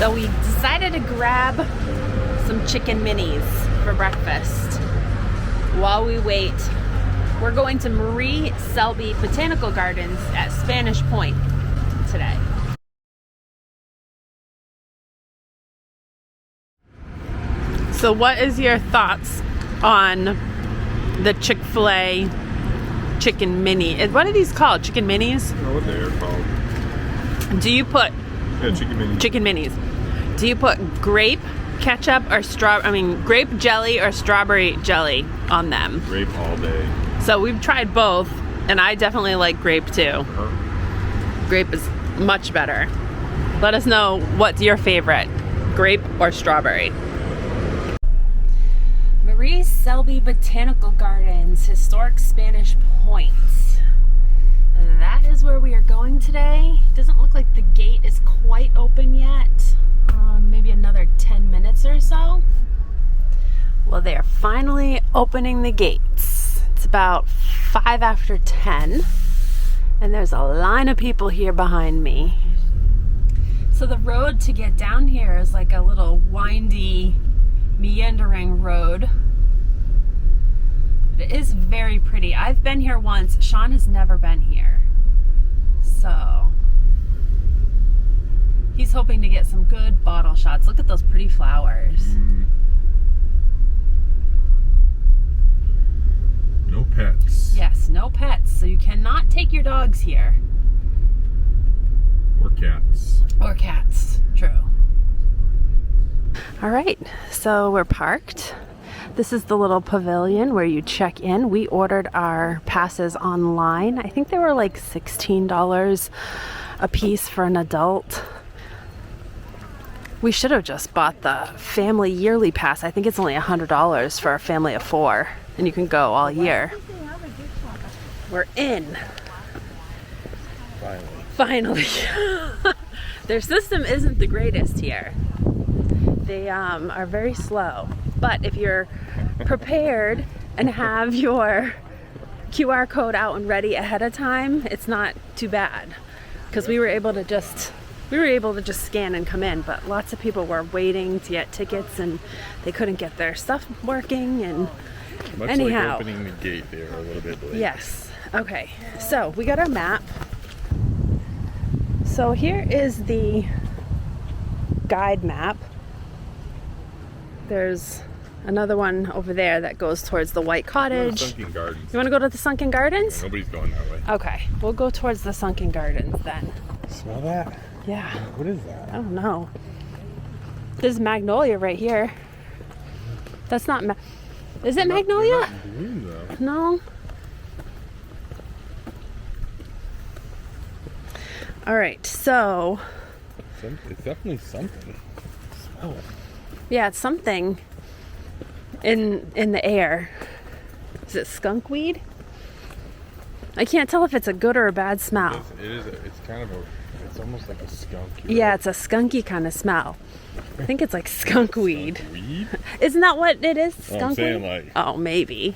So we decided to grab some chicken minis for breakfast. While we wait, we're going to Marie Selby Botanical Gardens at Spanish Point today. So what is your thoughts on the Chick-fil-A chicken mini? What are these called? Chicken minis? I don't know what they are called. Do you put... Yeah, chicken minis. Chicken minis. Do you put grape ketchup or grape jelly or strawberry jelly on them? Grape all day. So we've tried both, and I definitely like grape too. Grape is much better. Let us know what's your favorite, grape or strawberry. Marie Selby Botanical Gardens, historic Spanish Point. That is where we are going today. Doesn't look like the gate is quite open yet. Maybe another 10 minutes or so. Well, they are finally opening the gates. It's about 5 after 10, and there's a line of people here behind me. So the road to get down here is like a little windy, meandering road. It is very pretty. I've been here once. Sean has never been here. So he's hoping to get some good bottle shots. Look at those pretty flowers. No pets. Yes, no pets. So you cannot take your dogs here. Or cats. Or cats. True. All right, so we're parked. This is the little pavilion where you check in. We ordered our passes online. I think they were like $16 a piece for an adult. We should have just bought the family yearly pass. I think it's only $100 for a family of 4, and you can go all year. We're in. Finally. Their system isn't the greatest here. They are very slow. But if you're prepared and have your QR code out and ready ahead of time, it's not too bad. Because we were able to just scan and come in, but lots of people were waiting to get tickets and they couldn't get their stuff working. And Much anyhow, like opening the gate, they were a little bit late. Yes. Okay. So we got our map. So here is the guide map. There's another one over there that goes towards the White Cottage. Sunken Gardens. You want to go to the Sunken Gardens? Yeah, nobody's going that way. Okay, we'll go towards the Sunken Gardens then. Smell that? Yeah. What is that? I don't know. There's magnolia right here. That's not is it magnolia? Green, though. No. All right, so. It's definitely something. Smell it. Yeah, it's something in the air. Is it skunk weed? I can't tell if it's a good or a bad smell. It's kind of it's almost like a skunk. Yeah, it's a skunky kind of smell. I think it's like skunk weed. Weed? Isn't that what it is? Skunk I'm saying weed? like. Oh, maybe.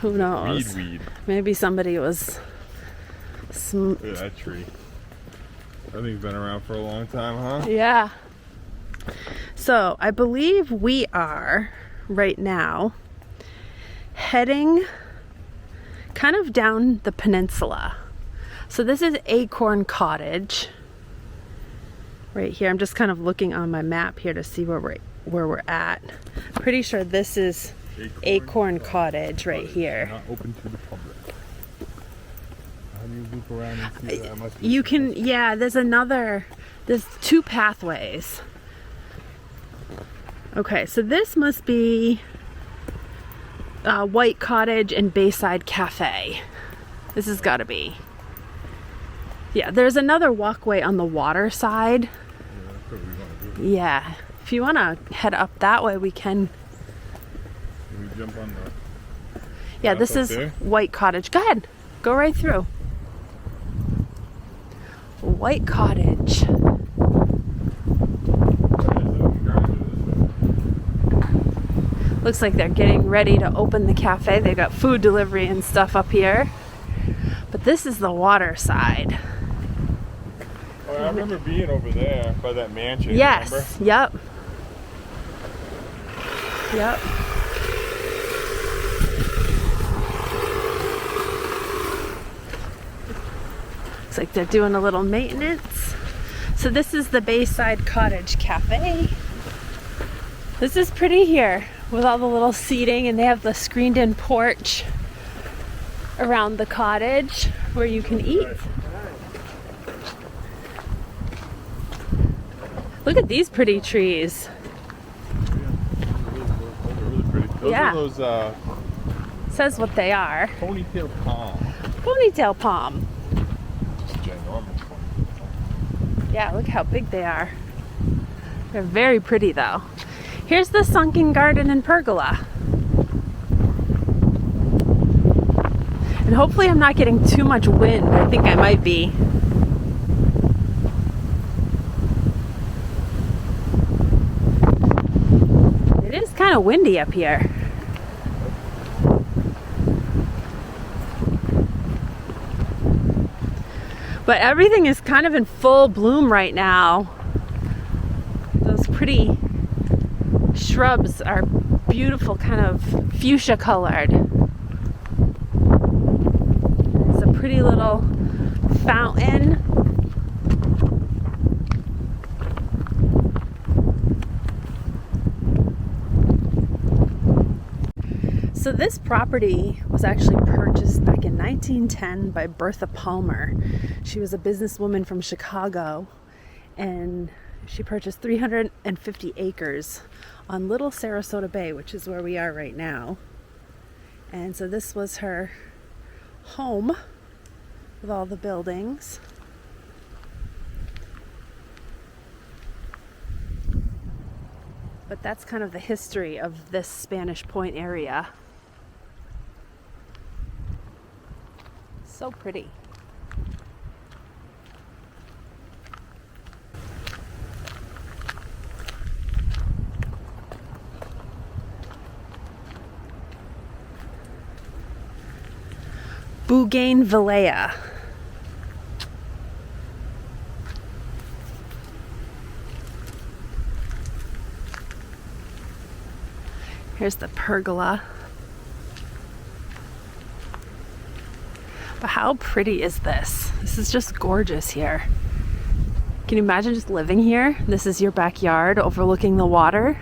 Who knows? Weed. Maybe somebody was. Look at that tree. That thing's been around for a long time, huh? Yeah. So I believe we are right now heading kind of down the peninsula. So this is Acorn Cottage right here. I'm just kind of looking on my map here to see where we're at. Pretty sure this is Acorn Cottage right here. Not open to the public. How do you loop around and see that? Must be You can, yeah, there's 2 pathways. Okay, so this must be White Cottage and Bayside Cafe. This has got to be. Yeah, there's another walkway on the water side. Yeah, that's what we want to do. Yeah, if you want to head up that way, we can. Can we jump on the... Yeah, path this up is there? White Cottage. Go ahead, go right through. White Cottage. Looks like they're getting ready to open the cafe. They got food delivery and stuff up here. But this is the water side. Oh, I remember being over there by that mansion. Yes. Remember? Yep. Yep. Looks like they're doing a little maintenance. So this is the Bayside Cottage Cafe. This is pretty here with all the little seating, and they have the screened in porch around the cottage where you can eat. Look at these pretty trees. Really pretty. Those Yeah. are those Says what they are. ponytail palm. Ponytail palm. Ginormous one. Yeah, look how big they are. They're very pretty though. Here's the Sunken Garden and Pergola. And hopefully I'm not getting too much wind. I think I might be. It is kind of windy up here. But everything is kind of in full bloom right now. Those pretty shrubs are beautiful, kind of fuchsia colored. There's a pretty little fountain. So this property was actually purchased back in 1910 by Bertha Palmer. She was a businesswoman from Chicago, and she purchased 350 acres on Little Sarasota Bay, which is where we are right now. And so this was her home with all the buildings. But that's kind of the history of this Spanish Point area. So pretty. Bougainvillea. Here's the pergola. But how pretty is this? This is just gorgeous here. Can you imagine just living here? This is your backyard overlooking the water.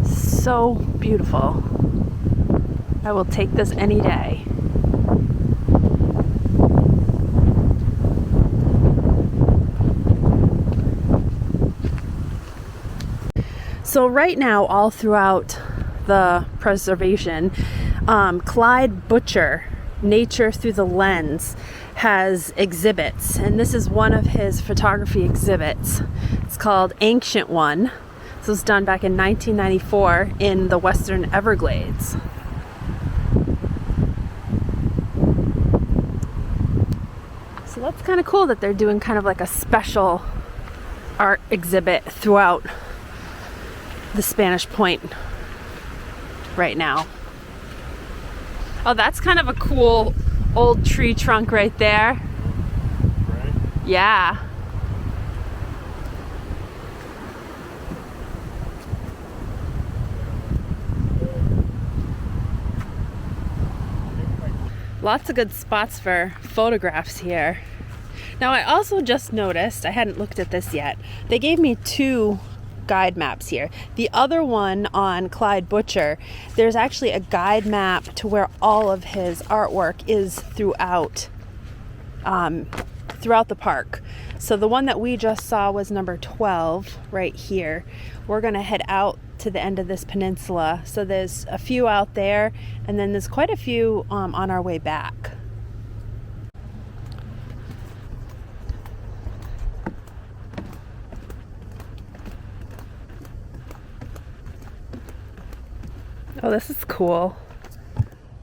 So beautiful. I will take this any day. So right now, all throughout the preservation, Clyde Butcher, Nature Through the Lens, has exhibits, and this is one of his photography exhibits. It's called Ancient One. This was done back in 1994 in the Western Everglades. So that's kind of cool that they're doing kind of like a special art exhibit throughout the Spanish Point right now. Oh, that's kind of a cool old tree trunk right there. Right? Yeah. Lots of good spots for photographs here. Now, I also just noticed, I hadn't looked at this yet, they gave me two guide maps here. The other one on Clyde Butcher, there's actually a guide map to where all of his artwork is throughout the park. So the one that we just saw was number 12 right here. We're gonna head out to the end of this peninsula. So there's a few out there, and then there's quite a few on our way back. Oh, this is cool.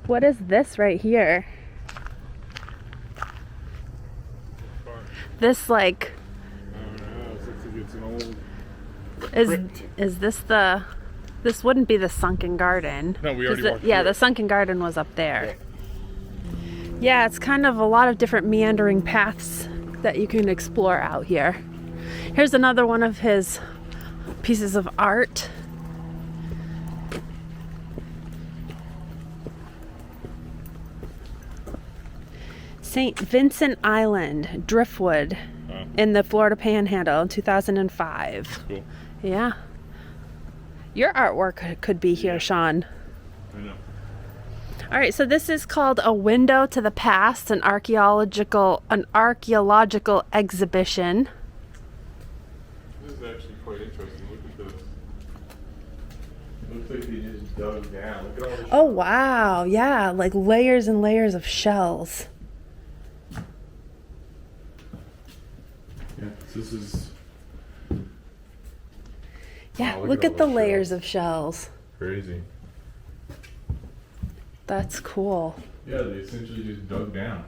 What is this right here? This like I don't know. It looks like it's an old is this the? This wouldn't be the Sunken Garden. No, we already walked Yeah, through the it. Sunken Garden was up there. Yeah, it's kind of a lot of different meandering paths that you can explore out here. Here's another one of his pieces of art. St. Vincent Island, Driftwood, in the Florida Panhandle in 2005. Cool. Yeah. Your artwork could be here, Sean. I know. All right, so this is called A Window to the Past, an archaeological exhibition. This is actually quite interesting. Look at this. Looks like they just dug down. Look at all the Oh, wow. Yeah, like layers and layers of shells. Yeah, this is. Yeah, Wow, look all at the those layers shells. of shells. Crazy. That's cool. Yeah, they essentially just dug down.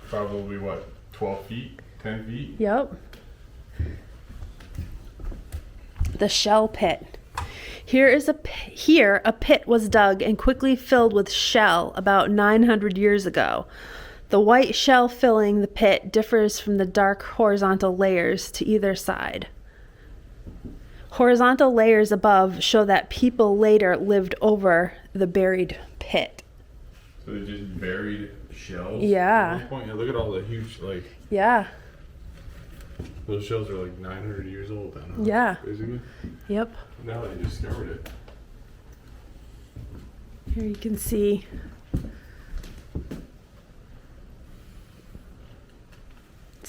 Probably what, 12 feet, 10 feet? Yep. The shell pit. Here a pit was dug and quickly filled with shell about 900 years ago. The white shell filling the pit differs from the dark horizontal layers to either side. Horizontal layers above show that people later lived over the buried pit. So they just buried shells? Yeah. At one point, yeah, look at all the huge, like, Yeah. those shells are like 900 years old then. Huh? Yeah. Basically. Yep. Now they discovered it. Here you can see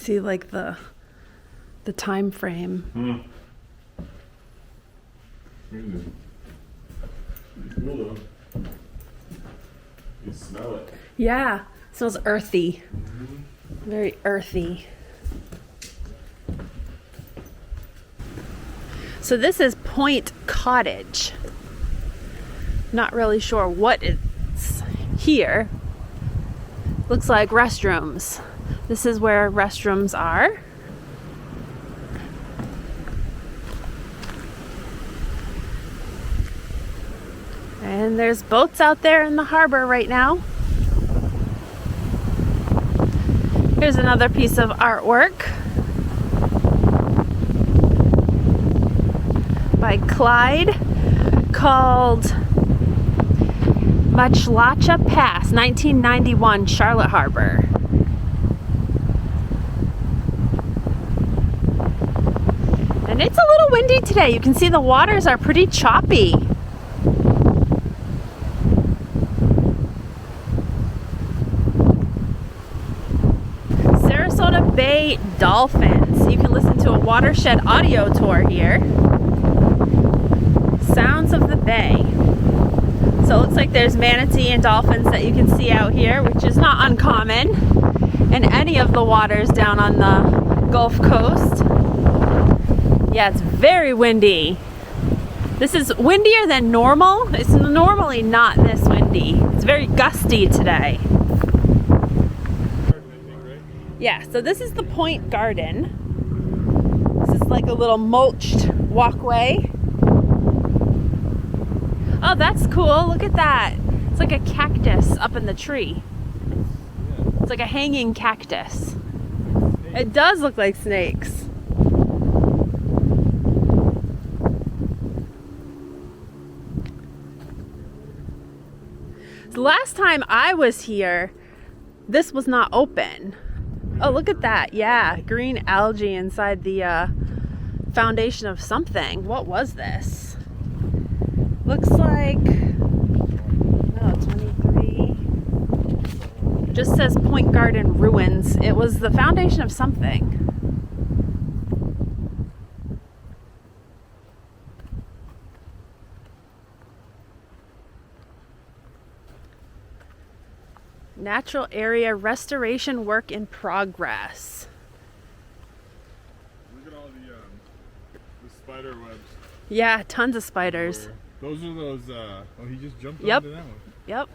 like the time frame. Pretty cool though. You smell it. Yeah, it smells earthy. Very earthy. So this is Point Cottage. Not really sure what it's here. Looks like restrooms. This is where restrooms are. And there's boats out there in the harbor right now. Here's another piece of artwork by Clyde called Machlacha Pass, 1991, Charlotte Harbor. And it's a little windy today. You can see the waters are pretty choppy. Sarasota Bay Dolphins. You can listen to a watershed audio tour here. Sounds of the Bay. So it looks like there's manatee and dolphins that you can see out here, which is not uncommon in any of the waters down on the Gulf Coast. Yeah, it's very windy. This is windier than normal. It's normally not this windy. It's very gusty today. Yeah, so this is the Point Garden. This is like a little mulched walkway. Oh, that's cool. Look at that. It's like a cactus up in the tree. It's like a hanging cactus. It does look like snakes. The last time I was here, this was not open. Oh, look at that. Yeah, green algae inside the foundation of something. What was this? Looks like, no, 23. Just says Point Garden Ruins. It was the foundation of something. Natural area restoration work in progress. Look at all the spider webs. Yeah, tons of spiders. Those are those, oh, he just jumped Yep. onto that one. Yep.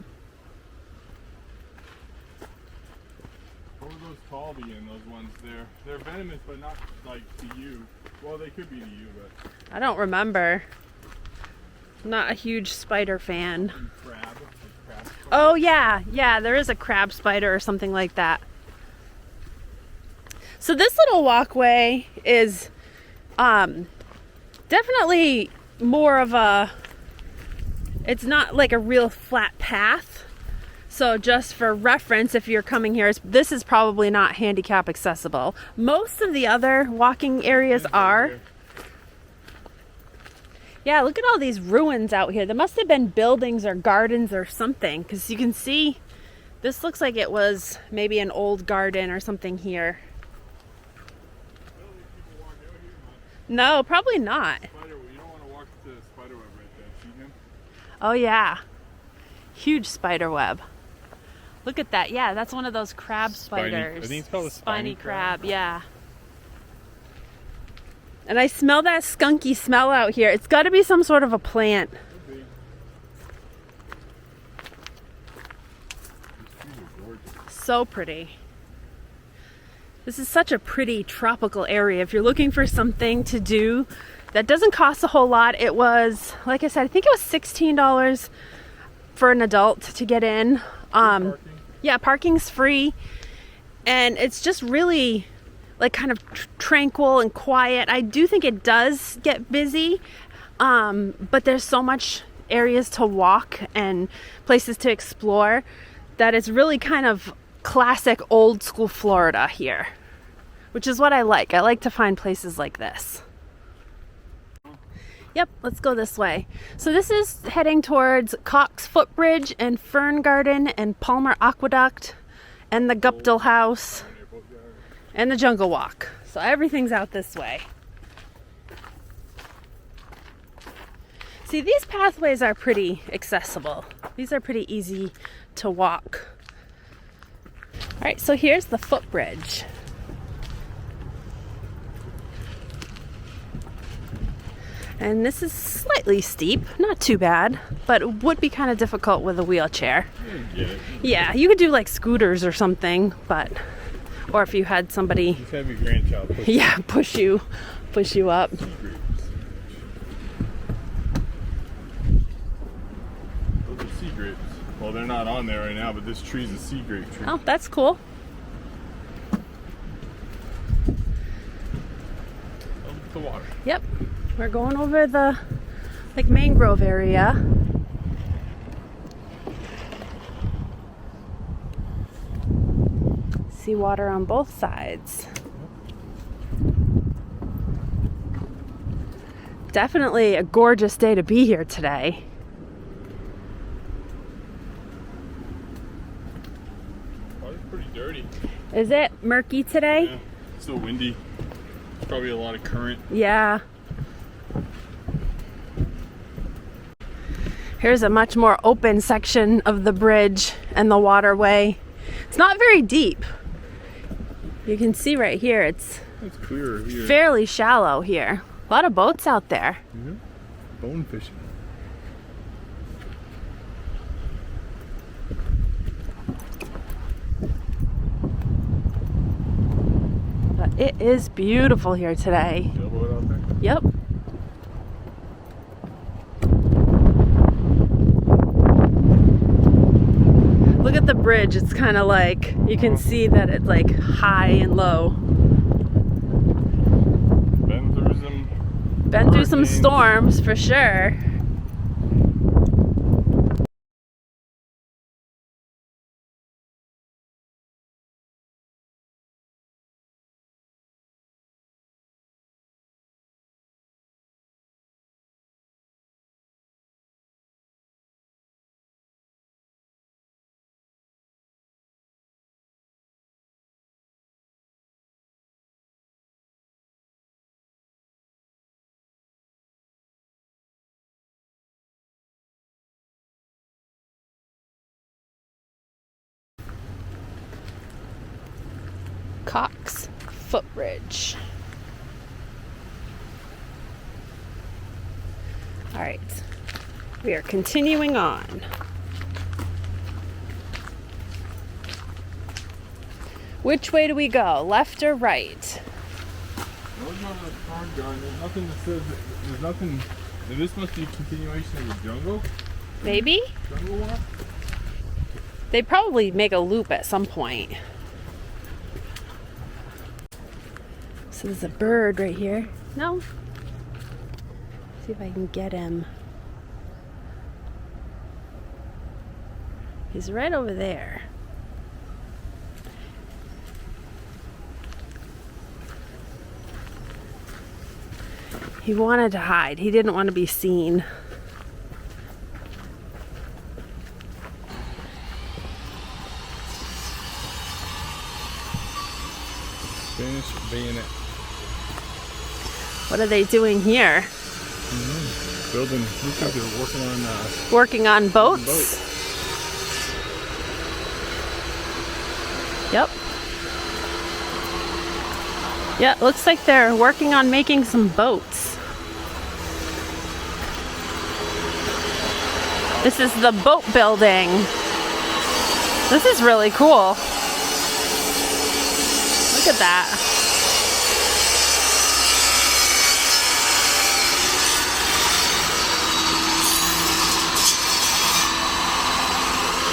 What were those tall being, those ones there? They're venomous, but not like to you. Well, they could be to you, but. I don't remember. Not a huge spider fan. Crab. Oh yeah, yeah, there is a crab spider or something like that. So this little walkway is definitely more of a, it's not like a real flat path. So just for reference, if you're coming here, this is probably not handicap accessible. Most of the other walking areas are. Yeah, look at all these ruins out here. There must have been buildings or gardens or something, because you can see this looks like it was maybe an old garden or something here. No, probably not. You don't want to walk to the spider web right there. See him? Oh yeah, huge spider web. Look at that. Yeah, that's one of those crab spiders. I think it's called a spiny crab. Yeah. And I smell that skunky smell out here. It's got to be some sort of a plant. So pretty. This is such a pretty tropical area. If you're looking for something to do that doesn't cost a whole lot, it was, like I said, I think it was $16 for an adult to get in. Yeah, parking's free. And it's just really like kind of tranquil and quiet. I do think it does get busy, but there's so much areas to walk and places to explore that it's really kind of classic old school Florida here, which is what I like. I like to find places like this. Yep, let's go this way. So this is heading towards Cox Foot Bridge and Fern Garden and Palmer Aqueduct and the Guptill House and the Jungle Walk. So everything's out this way. See, these pathways are pretty accessible. These are pretty easy to walk. All right, so here's the footbridge. And this is slightly steep, not too bad, but it would be kind of difficult with a wheelchair. Yeah, you could do like scooters or something, but, or if you had somebody, just have your grandchild push push you up. Those are sea grapes. Well, they're not on there right now, but this tree's a sea grape tree. Oh, that's cool. Oh, look at the water. Yep, we're going over the like mangrove area. See water on both sides. Definitely a gorgeous day to be here today. Oh, it's pretty dirty. Is it murky today? Yeah, it's still windy. Probably a lot of current. Yeah. Here's a much more open section of the bridge and the waterway. It's not very deep. You can see right here, it's clearer here. fairly shallow here. A lot of boats out there. Mm-hmm. Bone fishing. But it is beautiful here today. Sailboat out there? Yep. Look at the bridge. It's kind of like, you can see that it's like high and low. Been through some storms for sure. Cox Foot Bridge. All right, we are continuing on. Which way do we go, left or right? We're going to the Fern Garden. There's nothing that says there's nothing Now this must be a continuation of the jungle. Maybe? Jungle walk? They probably make a loop at some point. So there's a bird right here. No? See if I can get him. He's right over there. He wanted to hide. He didn't want to be seen. Spanish bayonet. What are they doing here? Building. Looks like they're working on Working on boats? boats. Yep. Yeah, it looks like they're working on making some boats. This is the boat building. This is really cool. Look at that.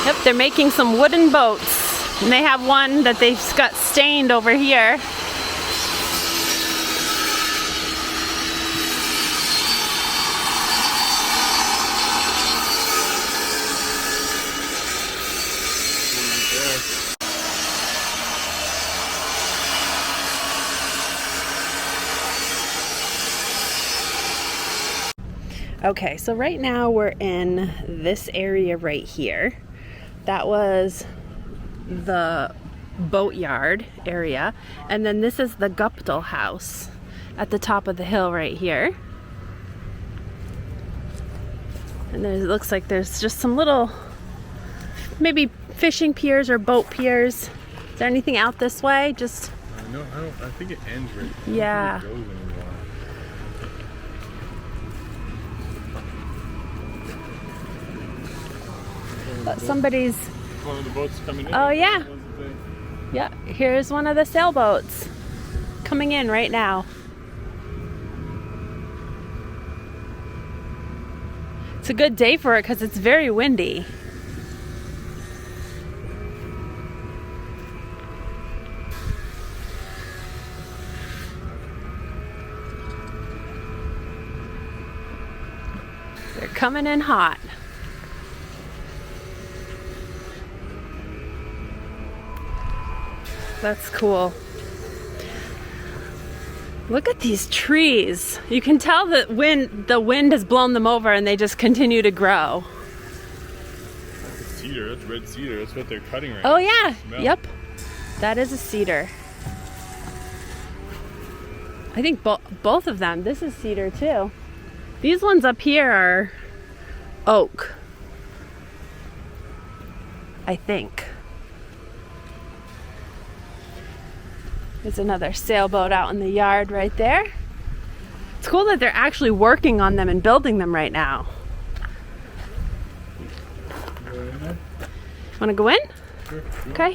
Yep, they're making some wooden boats. And they have one that they've got stained over here. Okay, so right now we're in this area right here. That was the boatyard area, and then this is the Guptill House at the top of the hill right here. And there, it looks like there's just some little, maybe fishing piers or boat piers. Is there anything out this way? Just No, I think it ends right there. Yeah. I don't think it goes anymore. somebody's. One of the boats coming in. Oh yeah. Yeah, here's one of the sailboats coming in right now. It's a good day for it because it's very windy. They're coming in hot. That's cool. Look at these trees. You can tell that the wind has blown them over and they just continue to grow. That's cedar. That's red cedar. That's what they're cutting right Oh now. yeah. Smell. Yep. That is a cedar. I think both of them. This is cedar too. These ones up here are oak, I think. There's another sailboat out in the yard right there. It's cool that they're actually working on them and building them right now. Want to go in? Sure. Okay.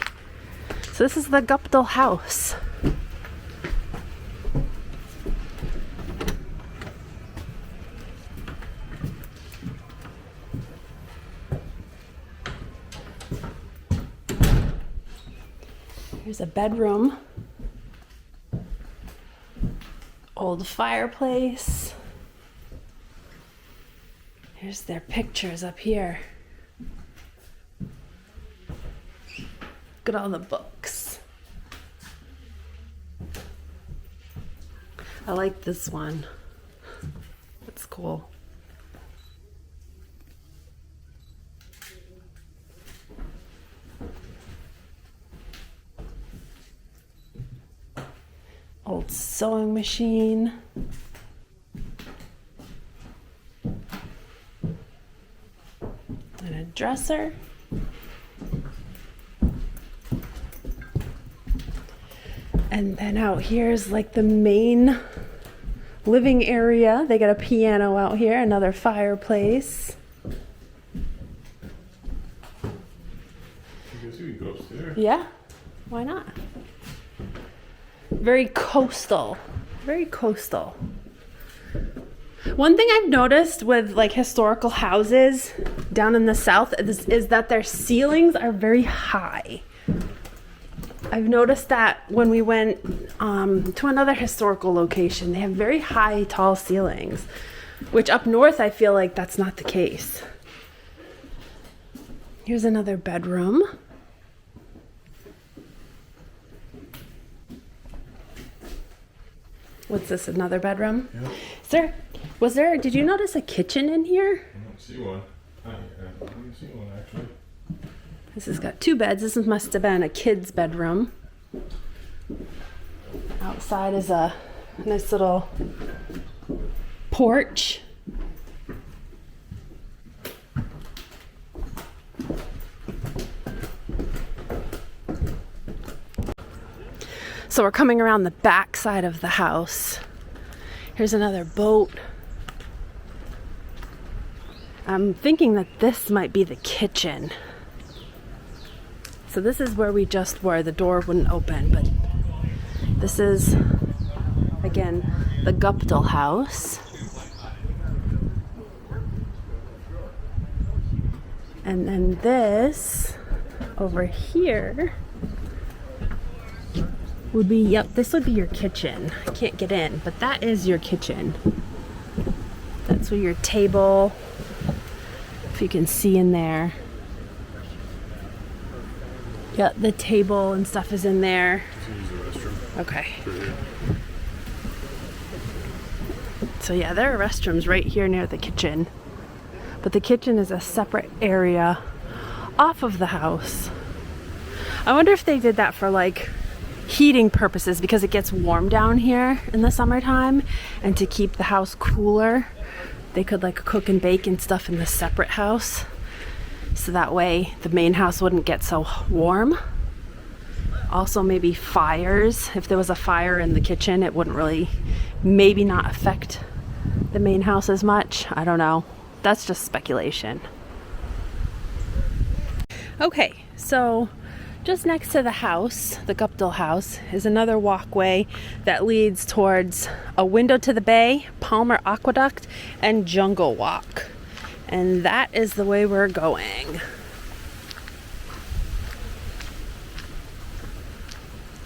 So this is the Guptill House. Here's a bedroom. Old fireplace. Here's their pictures up here. Look at all the books. I like this one. It's cool. Old sewing machine. And a dresser. And then out here is like the main living area. They got a piano out here, another fireplace. I guess we can go upstairs. Yeah, why not? Very coastal. Very coastal. One thing I've noticed with like historical houses down in the south is that their ceilings are very high. I've noticed that when we went to another historical location, they have very high, tall ceilings, which up north I feel like that's not the case. Here's another bedroom. What's this, another bedroom? Yeah. Did you notice a kitchen in here? I don't see one. I don't see one actually. This has got 2 beds. This must have been a kid's bedroom. Outside is a nice little porch. So we're coming around the back side of the house. Here's another boat. I'm thinking that this might be the kitchen. So this is where we just were. The door wouldn't open, but this is, again, the Guptill House. And then this over here would be, yep, this would be your kitchen. I can't get in, but that is your kitchen. That's where your table, if you can see in there. Yeah, the table and stuff is in there. Okay. So yeah, there are restrooms right here near the kitchen. But the kitchen is a separate area off of the house. I wonder if they did that for like heating purposes, because it gets warm down here in the summertime, and to keep the house cooler, they could like cook and bake and stuff in the separate house. So that way the main house wouldn't get so warm. Also maybe fires. If there was a fire in the kitchen, it wouldn't really, maybe not affect the main house as much. I don't know. That's just speculation. Okay, so just next to the house, the Guptill House, is another walkway that leads towards a window to the bay, Palmer Aqueduct, and Jungle Walk. And that is the way we're going.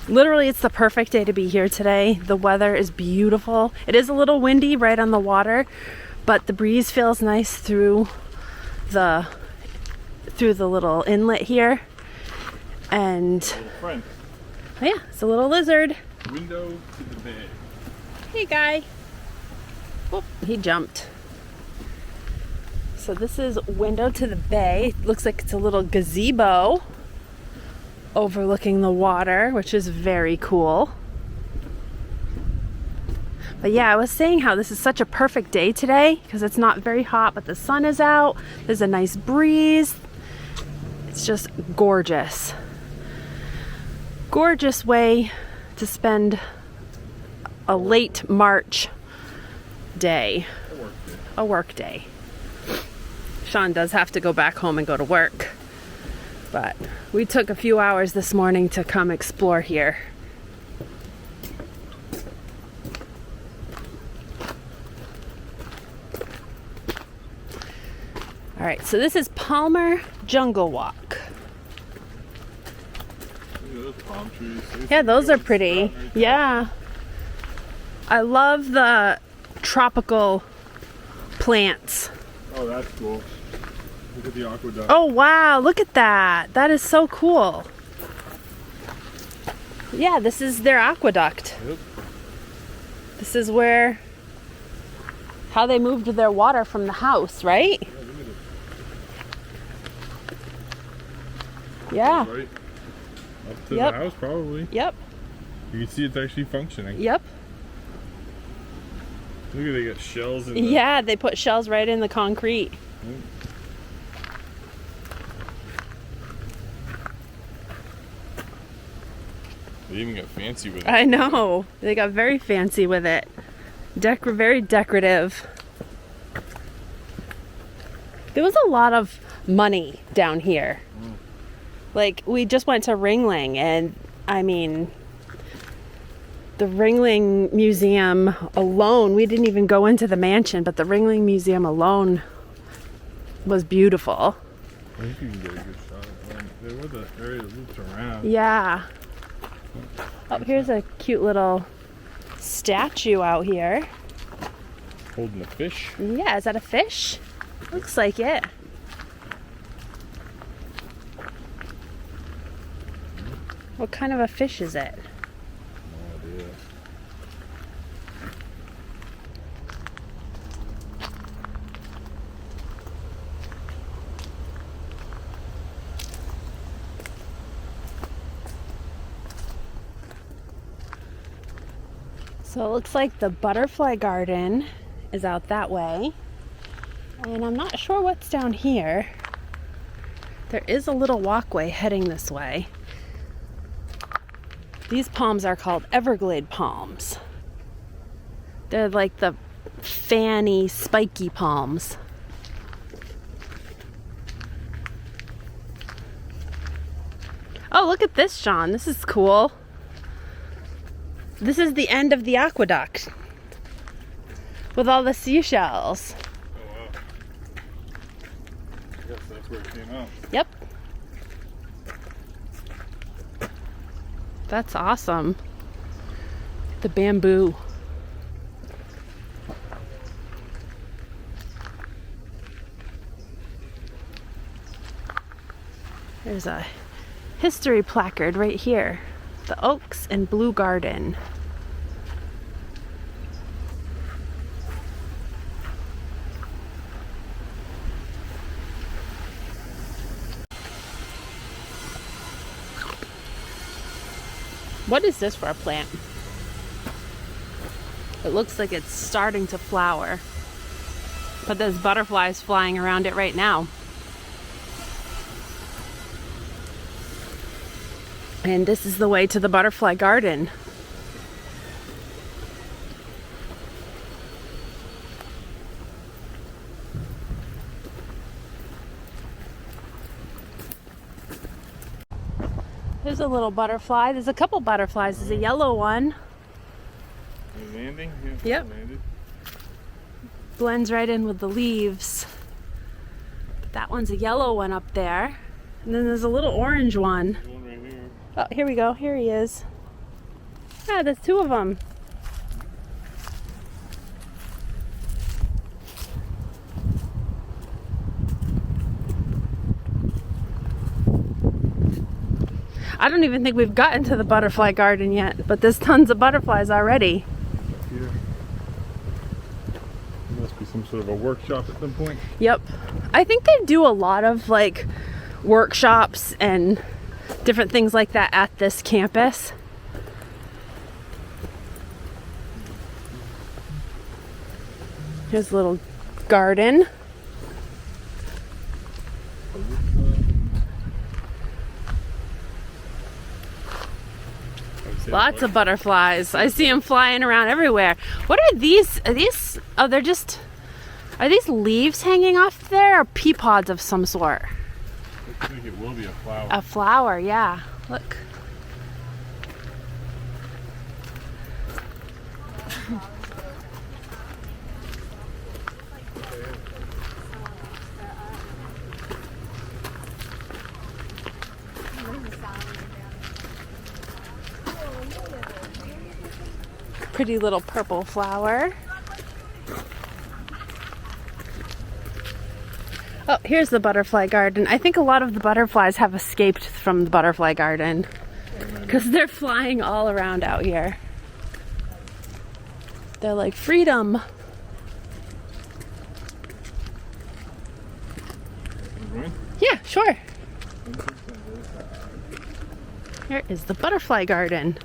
Literally, it's the perfect day to be here today. The weather is beautiful. It is a little windy right on the water, but the breeze feels nice through the little inlet here. And Friend. Oh yeah, it's a little lizard. Window to the bay. Hey guy. Oh, he jumped. So this is window to the bay. It looks like it's a little gazebo overlooking the water, which is very cool. But yeah, I was saying how this is such a perfect day today because it's not very hot, but the sun is out. There's a nice breeze. It's just gorgeous. Gorgeous way to spend a late March day. A work day. Sean does have to go back home and go to work. But we took a few hours this morning to come explore here. All right, so this is Palmer Jungle Walk. Those palm trees. Yeah, those are pretty. Yeah. I love the tropical plants. Oh, that's cool. Look at the aqueduct. Oh, wow. Look at that. That is so cool. Yeah, this is their aqueduct. Yep. This is how they moved their water from the house, right? Yeah, look at it. Yeah. Right up to Yep. the house, probably. Yep. You can see it's actually functioning. Yep. Look at they got shells in the... Yeah, they put shells right in the concrete. Yep. They even got fancy with it. I know. They got very fancy with it. Very decorative. There was a lot of money down here. Like, we just went to Ringling, and I mean, The Ringling Museum alone, we didn't even go into the mansion, but the Ringling Museum alone was beautiful. I think you can get a good shot of them. There was an area that loops around. Yeah. Oh, here's a cute little statue out here. Holding a fish. Yeah, is that a fish? Looks like it. What kind of a fish is it? No idea. So it looks like the butterfly garden is out that way. And I'm not sure what's down here. There is a little walkway heading this way. These palms are called Everglade palms. They're like the fanny, spiky palms. Oh, look at this, Sean. This is cool. This is the end of the aqueduct with all the seashells. Oh, wow. I guess that's where it came out. Yep. That's awesome. The bamboo. There's a history placard right here. The Oaks and Blue Garden. What is this for a plant? It looks like it's starting to flower. But there's butterflies flying around it right now. And this is the way to the butterfly garden. There's a little butterfly. There's a couple butterflies. There's a yellow one. They're landing? Yep. Landed. Blends right in with the leaves. That one's a yellow one up there. And then there's a little orange one. There's one right here. Oh, here we go. Here he is. Ah, there's two of them. I don't even think we've gotten to the butterfly garden yet, but there's tons of butterflies already. Here. There must be some sort of a workshop at some point. Yep. I think they do a lot of like workshops and different things like that at this campus. Here's a little garden. Lots of butterflies. I see them flying around everywhere. What are these? Are these? Oh, they're just. Are these leaves hanging off there, or pea pods of some sort? I think it will be a flower. A flower, yeah. Look. Pretty little purple flower. Oh, here's the butterfly garden. I think a lot of the butterflies have escaped from the butterfly garden because they're flying all around out here. They're like, freedom. Yeah, sure. Here is the butterfly garden.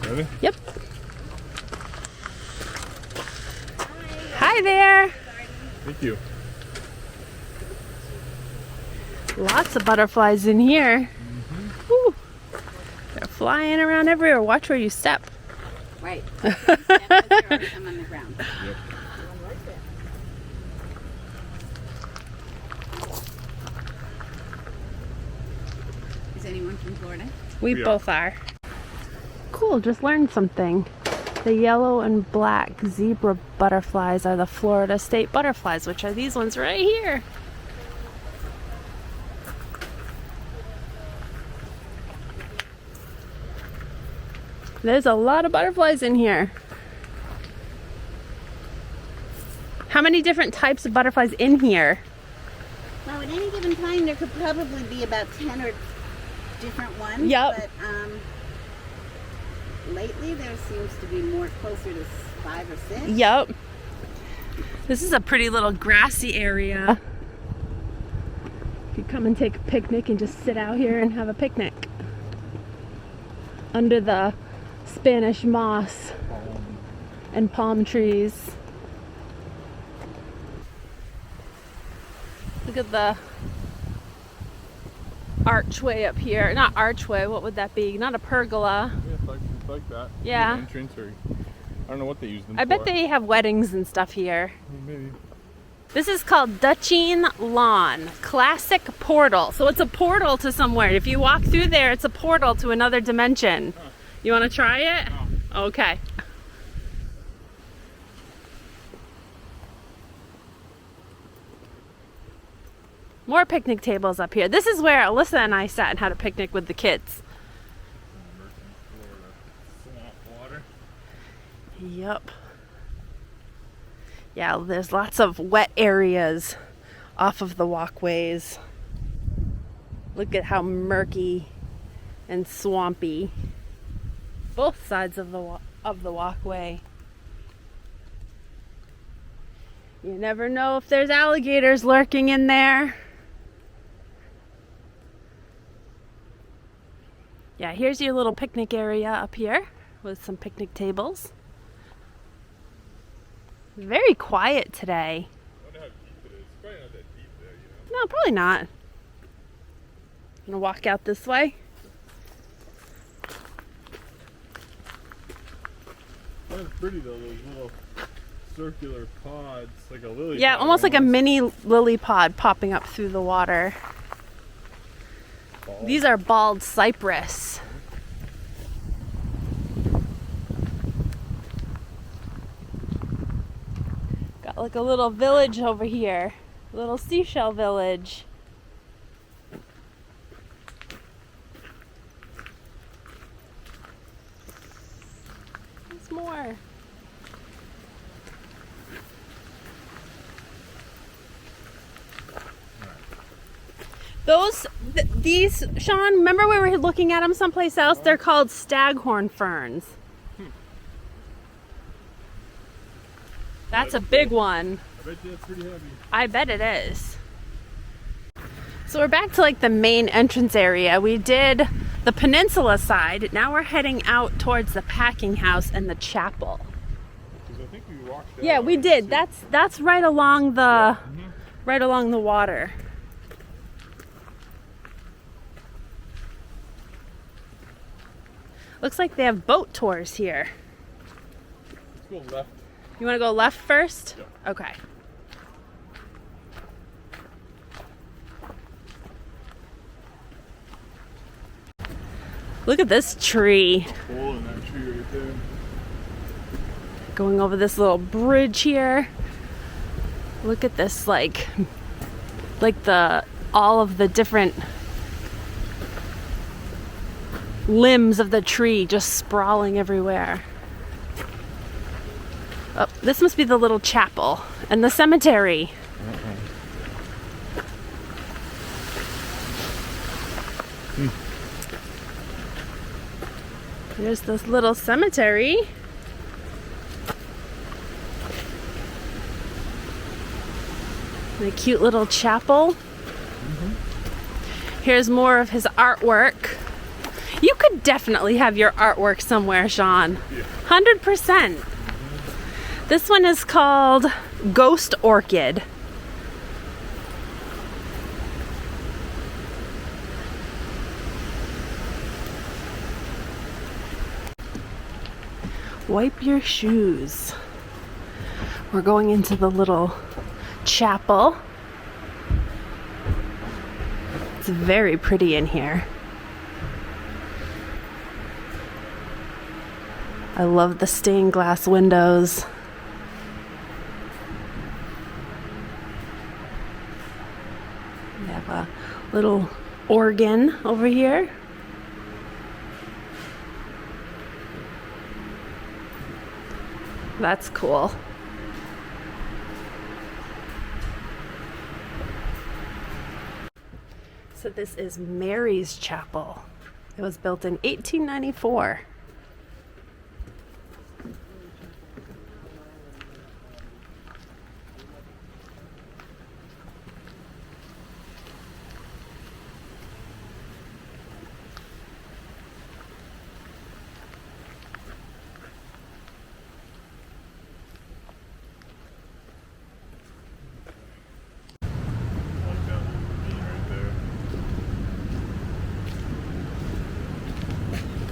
Ready? Yep. Hi there. Thank you. Lots of butterflies in here. Woo. They're flying around everywhere. Watch where you step. Right. I'm on the ground. Yep. in Florida. We both are. Cool, just learned something. The yellow and black zebra butterflies are the Florida state butterflies, which are these ones right here. There's a lot of butterflies in here. How many different types of butterflies in here? Well, at any given time, there could probably be about 10 or different ones. Yep. But lately, there seems to be more closer to 5 or 6. Yep. This is a pretty little grassy area. You could come and take a picnic and just sit out here and have a picnic under the Spanish moss and palm trees. Look at the archway up here. Not archway, what would that be? Not a pergola. Yeah, it's like that. Yeah. An entrance, or I don't know what they use them I for. bet they have weddings and stuff here. Maybe. This is called Dutchine Lawn Classic Portal. So it's a portal to somewhere. If you walk through there, it's a portal to another dimension. Huh. You want to try it? No. Okay. More picnic tables up here. This is where Alyssa and I sat and had a picnic with the kids. Swamp water. Yep. Yeah, there's lots of wet areas off of the walkways. Look at how murky and swampy both sides of the walkway. You never know if there's alligators lurking in there. Yeah, here's your little picnic area up here with some picnic tables. Very quiet today. I wonder how deep it is. It's probably not that deep there, you know. No, probably not. I'm gonna walk out this way. That's pretty though, those little circular pods, like a lily Yeah, pad almost like a mini lily pod popping up through the water. Ball. These are bald cypress. Got like a little village over here. A little seashell village. There's more. These, Sean, remember we were looking at them someplace else? They're called staghorn ferns. That's a big one. I bet you that's pretty heavy. I bet it is. So we're back to like the main entrance area. We did the peninsula side. Now we're heading out towards the packing house and the chapel. Because I think we walked Yeah, we did. That's right along the right along the water. Looks like they have boat tours here. Let's go left. You want to go left first? Yeah. Okay. Look at this tree. Hole in that tree right there. Going over this little bridge here. Look at this, like all of the different limbs of the tree just sprawling everywhere. Oh, this must be the little chapel and the cemetery. There's this little cemetery. And a cute little chapel. Here's more of his artwork. You could definitely have your artwork somewhere, Sean. Yeah. 100%. This one is called Ghost Orchid. Wipe your shoes. We're going into the little chapel. It's very pretty in here. I love the stained glass windows. We have a little organ over here. That's cool. So this is Mary's Chapel. It was built in 1894.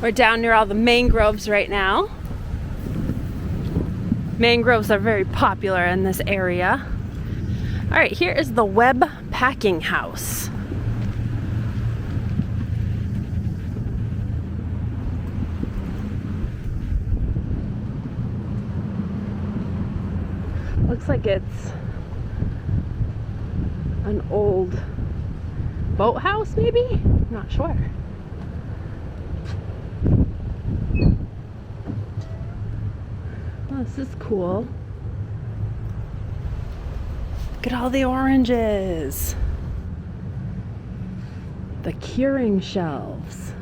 We're down near all the mangroves right now. Mangroves are very popular in this area. All right, here is the Webb Packing House. Looks like it's an old boathouse, maybe? Not sure. Oh, this is cool. Look at all the oranges. The curing shelves.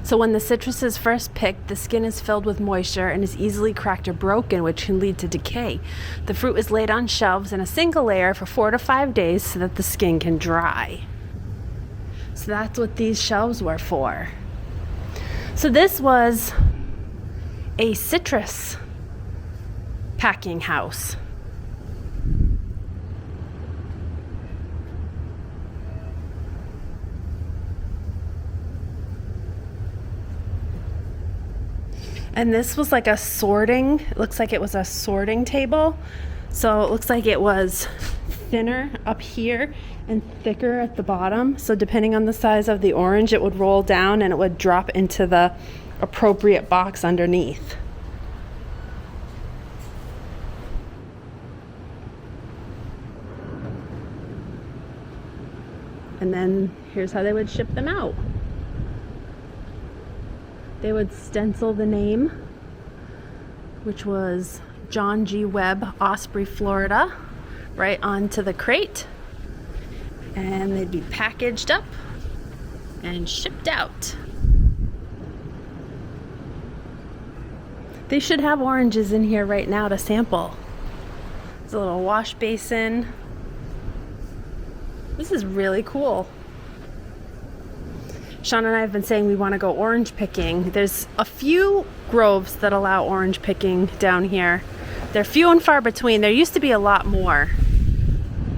So when the citrus is first picked, the skin is filled with moisture and is easily cracked or broken, which can lead to decay. The fruit is laid on shelves in a single layer for 4 to 5 days so that the skin can dry. So that's what these shelves were for. So this was a citrus packing house. And this was like a sorting, it looks like it was a sorting table. So it looks like it was thinner up here and thicker at the bottom. So depending on the size of the orange, it would roll down and it would drop into the appropriate box underneath. And then here's how they would ship them out. They would stencil the name, which was John G. Webb, Osprey, Florida, right onto the crate. And they'd be packaged up and shipped out. They should have oranges in here right now to sample. There's a little wash basin. This is really cool. Sean and I have been saying we want to go orange picking. There's a few groves that allow orange picking down here. They're few and far between. There used to be a lot more,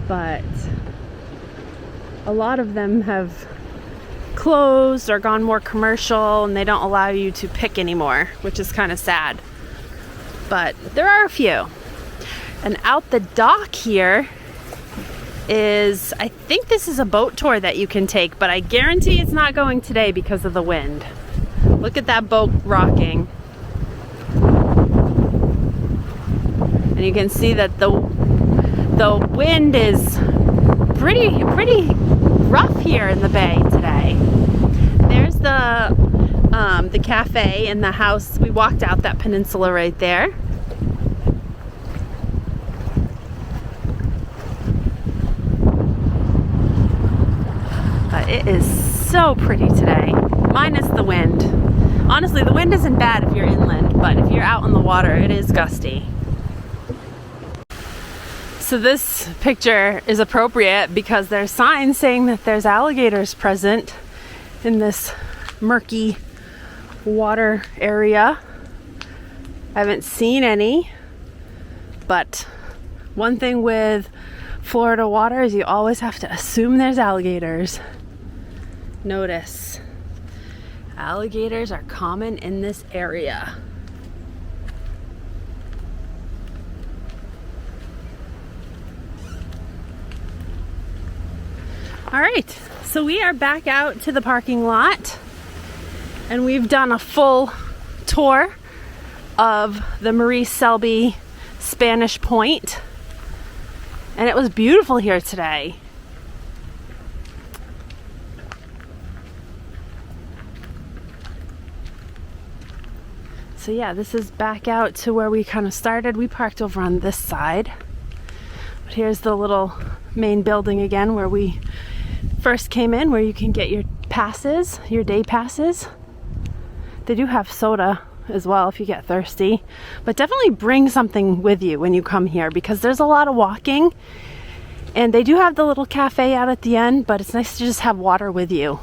but a lot of them have closed or gone more commercial, and they don't allow you to pick anymore, which is kind of sad. But there are a few. And out the dock here is, I think this is a boat tour that you can take, but I guarantee it's not going today because of the wind. Look at that boat rocking. And you can see that the wind is pretty rough here in the bay today. There's the cafe and the house. We walked out that peninsula right there. But it is so pretty today, minus the wind. Honestly, the wind isn't bad if you're inland, but if you're out on the water, it is gusty. So this picture is appropriate because there's signs saying that there's alligators present in this murky water area. I haven't seen any, but one thing with Florida water is you always have to assume there's alligators. Notice, alligators are common in this area. All right, so we are back out to the parking lot, and we've done a full tour of the Marie Selby Spanish Point, and it was beautiful here today. So yeah, this is back out to where we kind of started. We parked over on this side, but here's the little main building again where we first came in, where you can get your passes, your day passes. They do have soda as well if you get thirsty, but definitely bring something with you when you come here because there's a lot of walking, and they do have the little cafe out at the end, but it's nice to just have water with you.